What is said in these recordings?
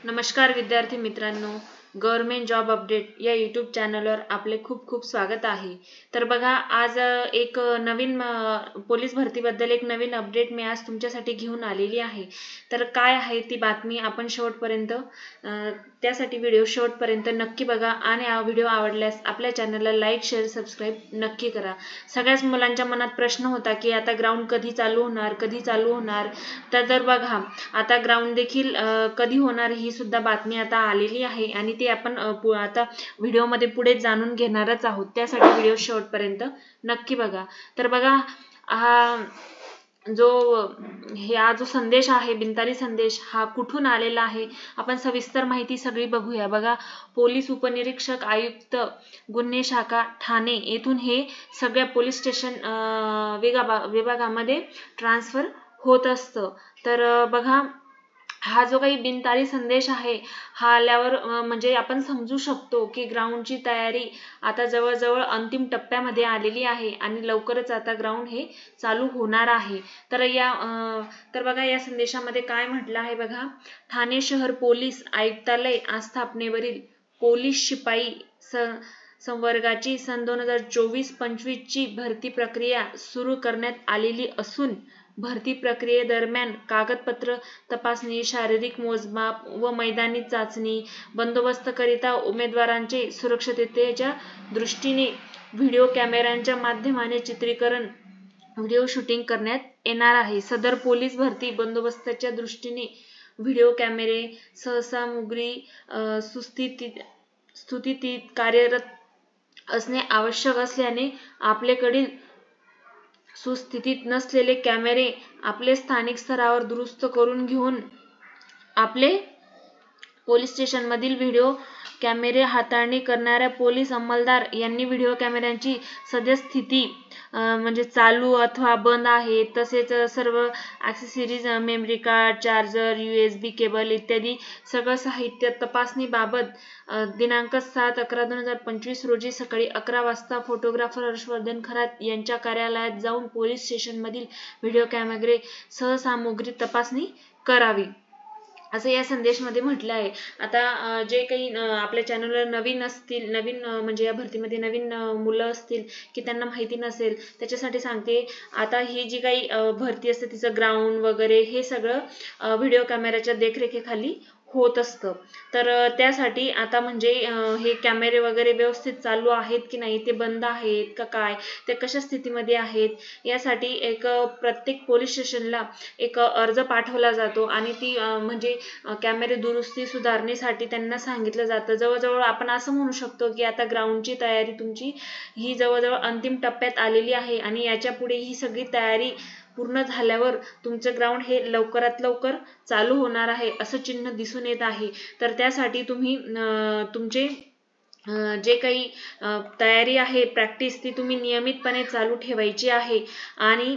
नमस्कार विद्यार्थी मित्रांनो, गव्हर्नमेंट जॉब अपडेट या यूट्यूब चॅनलवर आपले खूप खूप स्वागत आहे। तर बघा, आज एक नवीन पोलीस भरतीबद्दल एक नवीन अपडेट मी आज तुमच्यासाठी घेऊन आलेली आहे। तर काय आहे ती बातमी आपण शेवटपर्यंत त्यासाठी व्हिडिओ शेवटपर्यंत नक्की बघा आणि हा व्हिडिओ आवडल्यास आपल्या चॅनलला लाईक, शेअर, सबस्क्राइब नक्की करा। सगळ्याच मुलांच्या मनात प्रश्न होता की आता ग्राउंड कधी चालू होणार। तर बघा, आता ग्राउंड देखील कधी होणार ही सुद्धा बातमी आता आलेली आहे आणि ते आपण आता व्हिडिओमध्ये पुढे जाणून घेणारच आहोत। त्यासाठी व्हिडिओ शेवटपर्यंत नक्की बघा। तर बघा, हा जो संदेश आहे, बिनतारी संदेश, हा कुठून आलेला आहे आपण सविस्तर माहिती सगळी बघूया। बघा, पोलीस उपनिरीक्षक आयुक्त गुन्हे शाखा ठाणे येथून हे सगळ्या पोलीस स्टेशन विभागामध्ये ट्रान्सफर होत असतं। तर बघा, हा जो काही बिनतारी संदेश आहे हा आल्यावर म्हणजे आपण समजू शकतो की ग्राउंडची तयारी आता जवळजवळ अंतिम टप्प्यामध्ये आलेली आहे आणि लवकरच आता ग्राउंड हे चालू होणार आहे। तर बघा, या संदेशामध्ये काय म्हटलं आहे बघा, ठाणे शहर पोलीस आयुक्तालय आस्थापनेवरील पोलीस शिपाई संवर्गाची सन 2024-25 ची भरती प्रक्रिया सुरू करण्यात आलेली असून भरती प्रक्रियेदरम्यान कागदपत्र तपासणी, शारीरिक मोजमाप व मैदानी चाचणी, बंदोबस्तकरिता उमेदवारांचे सुरक्षिततेच्या दृष्टीने व्हिडिओ कॅमेऱ्यांच्या माध्यमाने चित्रीकरण, व्हिडिओ शूटिंग करण्यात येणार आहे। सदर पोलीस भरती बंदोबस्ताच्या दृष्टीने व्हिडिओ कॅमेरे सहसामुग्री स्थितीत कार्यरत असणे आवश्यक असल्याने आपल्याकडील सुस्थितीत नसलेले कॅमेरे आपले स्थानिक स्तरावर दुरुस्त करून घेऊन आपले पोलीस स्टेशनमधील व्हिडिओ कॅमेरे हाताळणी करणाऱ्या पोलीस अंमलदार यांनी व्हिडिओ कॅमेऱ्यांची सद्यस्थिती म्हणजे चालू अथवा बंद आहे, तसेच सर्व accessories, memory card, charger, USB cable इत्यादी सगळं साहित्य तपासणीबाबत दिनांक 7/11/2025 रोजी सकाळी 11 वाजता फोटोग्राफर हर्षवर्धन खरात यांच्या कार्यालयात जाऊन पोलीस स्टेशनमधील व्हिडिओ कॅमेरे सहसामुग्री तपासणी करावी, असं या संदेशमध्ये म्हटलं आहे। आता जे काही आपल्या चॅनलवर नवीन म्हणजे या भरतीमध्ये नवीन मुलं असतील की त्यांना माहिती नसेल त्याच्यासाठी सांगते। आता ही जी काही भरती असते तिचं ग्राउंड वगैरे हे सगळं व्हिडिओ कॅमेऱ्याच्या देखरेखीखाली होत असतं। तर त्यासाठी आता म्हणजे हे कॅमेरे वगैरे व्यवस्थित चालू आहेत की नाही, ते बंद आहेत का काय, ते कशा स्थितीमध्ये आहेत, यासाठी एक प्रत्येक पोलीस स्टेशनला एक अर्ज पाठवला जातो आणि ती म्हणजे कॅमेरे दुरुस्ती सुधारणेसाठी त्यांना सांगितलं जातं। जवळजवळ आपण असं म्हणू शकतो की आता ग्राउंडची तयारी तुमची ही जवळजवळ अंतिम टप्प्यात आलेली आहे आणि याच्या पुढे ही सगळी तयारी पूर्ण झाल्यावर तुमचं ग्राउंड हे लवकरात लवकर चालू होणार आहे असं चिन्ह दिसून येत आहे। तर त्यासाठी तुम्ही तुमचे जे काही तयारी आहे, प्रॅक्टिस, ती तुम्ही नियमितपणे चालू ठेवायची आहे आणि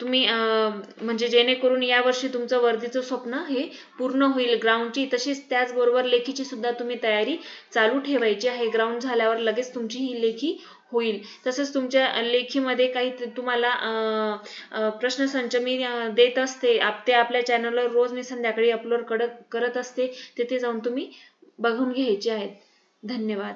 तुम्ही म्हणजे जेणेकरून यावर्षी तुमचं वर्दीचं स्वप्न हे पूर्ण होईल ग्राउंडची। तशीच त्याचबरोबर लेखीची सुद्धा तुम्ही तयारी चालू ठेवायची आहे। ग्राउंड झाल्यावर लगेच तुमची ही लेखी होईल। तसंच तुमच्या लेखीमध्ये काही तुम्हाला प्रश्नसंच मी देत असते, ते आपल्या चॅनलवर रोज मी संध्याकाळी अपलोड करत असते, तिथे जाऊन तुम्ही बघून घ्यायचे आहेत। धन्यवाद।